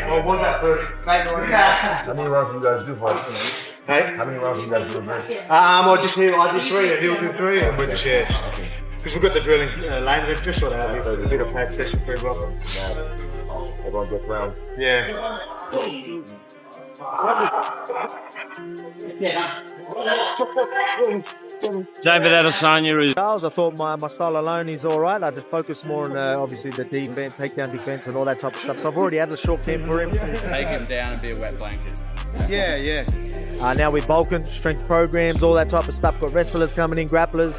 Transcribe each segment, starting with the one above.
What was that first? How many rounds you guys do, Volk? Hey? How many rounds you guys do? I just hear I did 3, he'll do 3, and we'll just share. Because we've got the drilling line, they've just sort of a bit of pad session pretty well. Everyone gets round. Yeah. David Adesanya. I thought my style alone is all right. I just focus more on obviously the defense, takedown defense, and all that type of stuff. So I've already had a short camp for him. Take him down and be a wet blanket. Yeah. Now we're bulking, strength programs, all that type of stuff. Got wrestlers coming in, grapplers.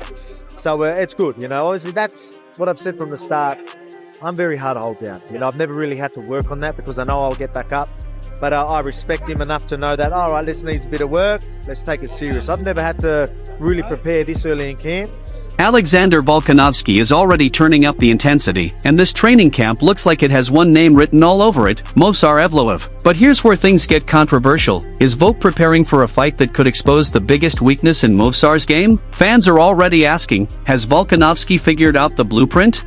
So it's good, Obviously, that's what I've said from the start. I'm very hard to hold down. I've never really had to work on that because I know I'll get back up. But I respect him enough to know that, all right, this needs a bit of work. Let's take it serious. I've never had to really prepare this early in camp. Alexander Volkanovski is already turning up the intensity, and this training camp looks like it has one name written all over it, Movsar Evloev. But here's where things get controversial. Is Volk preparing for a fight that could expose the biggest weakness in Movsar's game? Fans are already asking, has Volkanovski figured out the blueprint?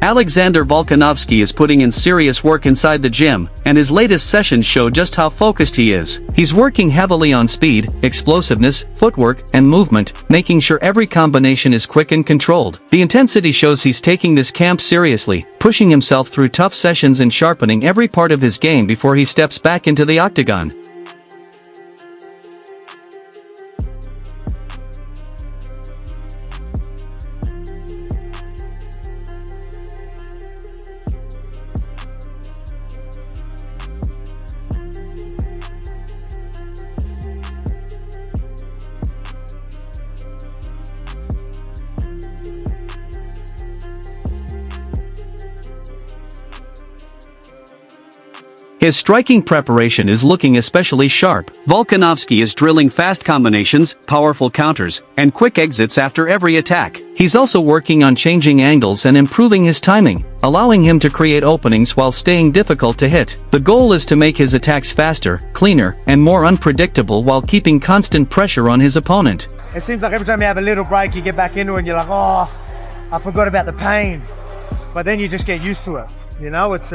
Alexander Volkanovski is putting in serious work inside the gym, and his latest sessions show just how focused he is. He's working heavily on speed, explosiveness, footwork, and movement, making sure every combination is quick and controlled. The intensity shows he's taking this camp seriously, pushing himself through tough sessions and sharpening every part of his game before he steps back into the octagon. His striking preparation is looking especially sharp. Volkanovski is drilling fast combinations, powerful counters, and quick exits after every attack. He's also working on changing angles and improving his timing, allowing him to create openings while staying difficult to hit. The goal is to make his attacks faster, cleaner, and more unpredictable while keeping constant pressure on his opponent. It seems like every time you have a little break, you get back into it and you're like, oh, I forgot about the pain. But then you just get used to it. It's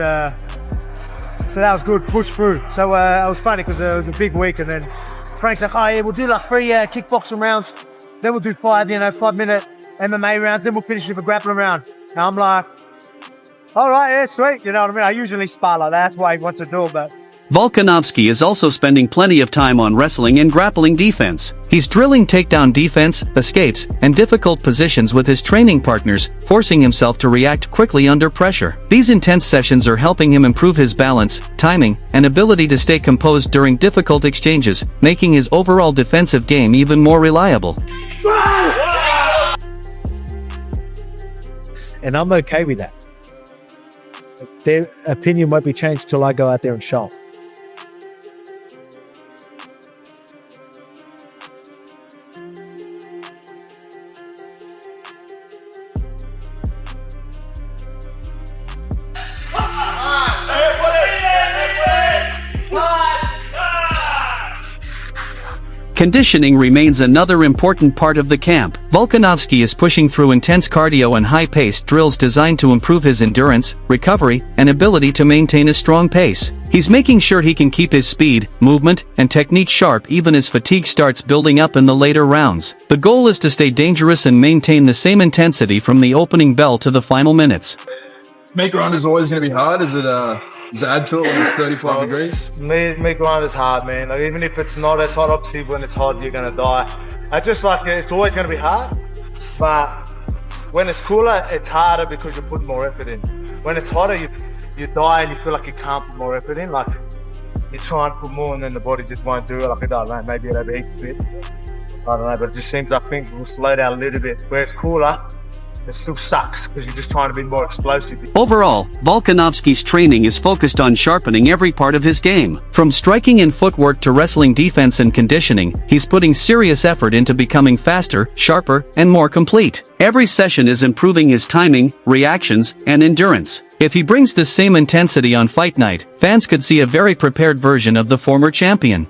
so that was good, push through. So it was funny because it was a big week, and then Frank's like, oh yeah, we'll do like 3 kickboxing rounds, then we'll do 5 5-minute MMA rounds, then we'll finish with a grappling round. And I'm like, all right, yeah, sweet. You know what I mean? I usually spar like that. That's why he wants to do it, but Volkanovski is also spending plenty of time on wrestling and grappling defense. He's drilling takedown defense, escapes, and difficult positions with his training partners, forcing himself to react quickly under pressure. These intense sessions are helping him improve his balance, timing, and ability to stay composed during difficult exchanges, making his overall defensive game even more reliable. And I'm okay with that. Their opinion won't be changed till I go out there and show. Conditioning remains another important part of the camp. Volkanovski is pushing through intense cardio and high-paced drills designed to improve his endurance, recovery, and ability to maintain a strong pace. He's making sure he can keep his speed, movement, and technique sharp even as fatigue starts building up in the later rounds. The goal is to stay dangerous and maintain the same intensity from the opening bell to the final minutes. Make round is always going to be hard. Is it does it add to it when it's 35 degrees? Make grind is hard, man. Like, even if it's not as hot, obviously when it's hot, you're gonna die. I just like it's always gonna be hard, but when it's cooler, it's harder because you put more effort in. When it's hotter, you die and you feel like you can't put more effort in. Like you try and put more, and then the body just won't do it. Like I don't know, maybe it overheats a bit. I don't know, but it just seems like things will slow down a little bit. Where it's cooler, it still sucks because you're just trying to be more explosive. Overall, Volkanovski's training is focused on sharpening every part of his game. From striking and footwork to wrestling defense and conditioning, he's putting serious effort into becoming faster, sharper, and more complete. Every session is improving his timing, reactions, and endurance. If he brings the same intensity on fight night, fans could see a very prepared version of the former champion.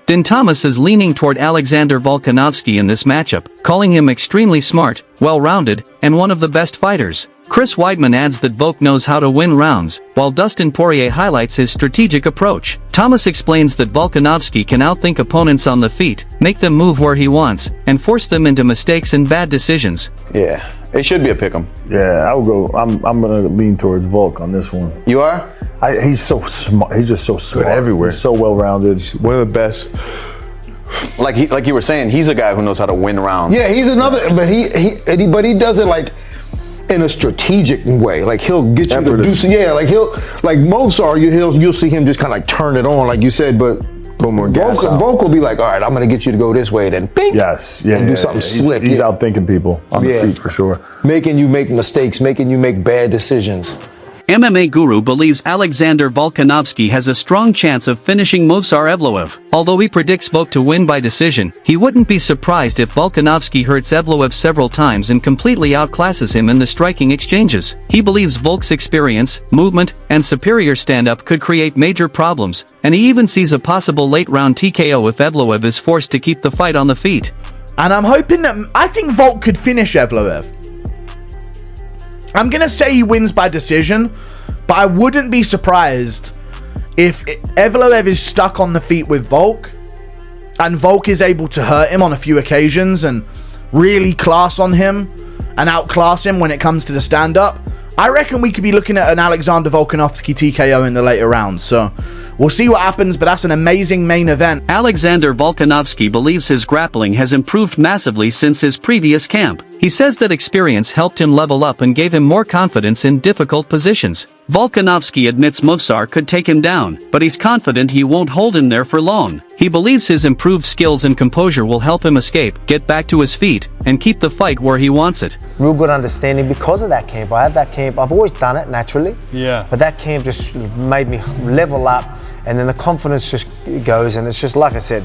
Din Thomas is leaning toward Alexander Volkanovski in this matchup, calling him extremely smart, well-rounded, and one of the best fighters. Chris Weidman adds that Volk knows how to win rounds, while Dustin Poirier highlights his strategic approach. Thomas explains that Volkanovski can outthink opponents on the feet, make them move where he wants, and force them into mistakes and bad decisions. Yeah, it should be a pick'em. Yeah, I would go. I'm gonna lean towards Volk on this one. You are? He's so smart. He's just so smart. Good everywhere. He's so well-rounded. One of the best. Like you were saying, he's a guy who knows how to win rounds. Yeah, he's another, but he does it like in a strategic way. Like he'll get you to do some, like Movsar, you'll see him just kind of like turn it on, like you said, but Volk will be like, all right, I'm gonna get you to go this way, then bing, and do something slick. He's outthinking people on the feet for sure. Making you make mistakes, making you make bad decisions. MMA Guru believes Alexander Volkanovski has a strong chance of finishing Movsar Evloev. Although he predicts Volk to win by decision, he wouldn't be surprised if Volkanovski hurts Evloev several times and completely outclasses him in the striking exchanges. He believes Volk's experience, movement, and superior stand-up could create major problems, and he even sees a possible late-round TKO if Evloev is forced to keep the fight on the feet. And I'm hoping that I think Volk could finish Evloev. I'm going to say he wins by decision, but I wouldn't be surprised if Evloev is stuck on the feet with Volk, and Volk is able to hurt him on a few occasions and really class on him and outclass him when it comes to the stand-up. I reckon we could be looking at an Alexander Volkanovski TKO in the later rounds, so we'll see what happens, but that's an amazing main event. Alexander Volkanovski believes his grappling has improved massively since his previous camp. He says that experience helped him level up and gave him more confidence in difficult positions. Volkanovski admits Movsar could take him down, but he's confident he won't hold him there for long. He believes his improved skills and composure will help him escape, get back to his feet, and keep the fight where he wants it. Real good understanding because of that camp. I have that camp. I've always done it naturally. Yeah. But that camp just made me level up, and then the confidence just goes, and it's just like I said,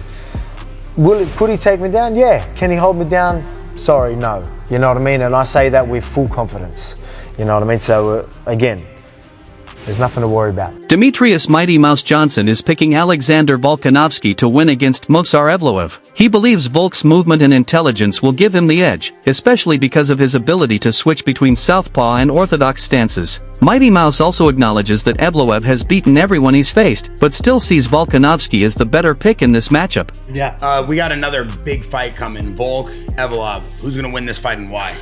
could he take me down? Yeah. Can he hold me down? Sorry, no. You know what I mean? And I say that with full confidence. You know what I mean? So again, there's nothing to worry about. Demetrius Mighty Mouse Johnson is picking Alexander Volkanovski to win against Movsar Evloev. He believes Volk's movement and intelligence will give him the edge, especially because of his ability to switch between southpaw and orthodox stances. Mighty Mouse also acknowledges that Evloev has beaten everyone he's faced, but still sees Volkanovski as the better pick in this matchup. Yeah, we got another big fight coming. Volk, Evloev. Who's gonna win this fight and why?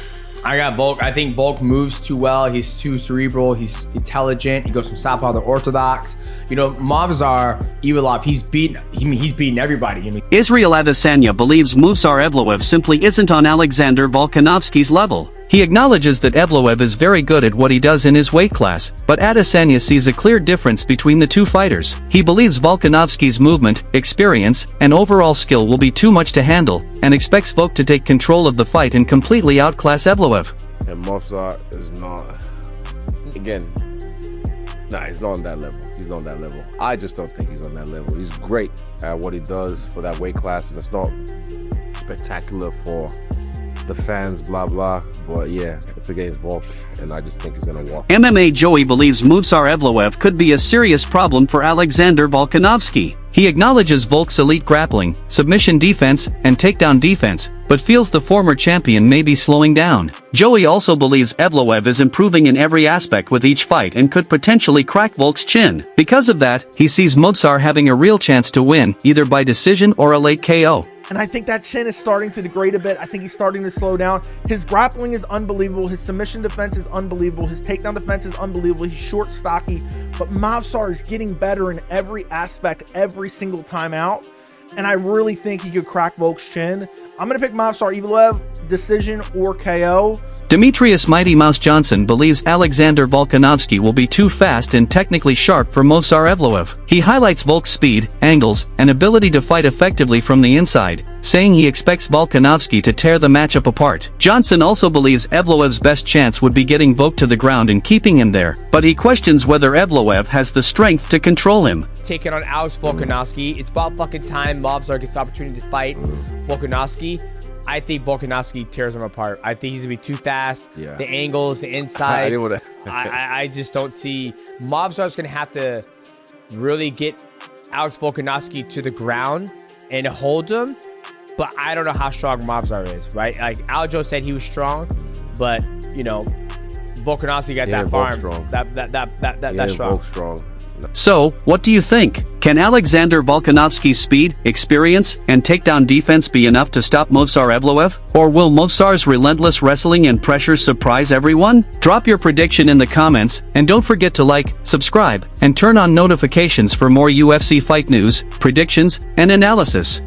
I got Volk. I think Volk moves too well. He's too cerebral. He's intelligent. He goes from southpaw to orthodox. You know, Movsar Evloev, he's beaten everybody. I mean, Israel Adesanya believes Movsar Evloev simply isn't on Alexander Volkanovski's level. He acknowledges that Evloev is very good at what he does in his weight class, but Adesanya sees a clear difference between the two fighters. He believes Volkanovski's movement, experience, and overall skill will be too much to handle, and expects Volk to take control of the fight and completely outclass Evloev. And Movsar is not, again, he's not on that level. he's on that level. I just don't think he's on that level. He's great at what he does for that weight class, and it's not spectacular for the fans, blah blah. But yeah, it's against Volk, and I just think he's gonna walk. MMA Joey believes Movsar Evloev could be a serious problem for Alexander Volkanovski. He acknowledges Volk's elite grappling, submission defense, and takedown defense, but feels the former champion may be slowing down. Joey also believes Evloev is improving in every aspect with each fight and could potentially crack Volk's chin. Because of that, he sees Movsar having a real chance to win, either by decision or a late KO. And I think that chin is starting to degrade a bit. I think he's starting to slow down. His grappling is unbelievable. His submission defense is unbelievable. His takedown defense is unbelievable. He's short, stocky. But Movsar is getting better in every aspect, every single time out. And I really think he could crack Volk's chin. I'm going to pick Movsar Evloev, decision or KO. Demetrius Mighty Mouse Johnson believes Alexander Volkanovski will be too fast and technically sharp for Movsar Evloev. He highlights Volk's speed, angles, and ability to fight effectively from the inside, saying he expects Volkanovski to tear the matchup apart. Johnson also believes Evloev's best chance would be getting Volk to the ground and keeping him there, but he questions whether Evloev has the strength to control him. Taking on Alex Volkanovski, it's about fucking time Movsar gets the opportunity to fight Volkanovski. I think Volkanovski tears him apart. I think he's gonna be too fast. Yeah. The angles, the inside. I didn't wanna I just don't see. Movsar's gonna have to really get Alex Volkanovski to the ground and hold him. But I don't know how strong Movsar is, right? Like Aljo said he was strong, but you know, Volkanovski got that farm. Strong. That's strong. Volk strong. So, what do you think? Can Alexander Volkanovski's speed, experience, and takedown defense be enough to stop Movsar Evloev? Or will Movsar's relentless wrestling and pressure surprise everyone? Drop your prediction in the comments, and don't forget to like, subscribe, and turn on notifications for more UFC fight news, predictions, and analysis.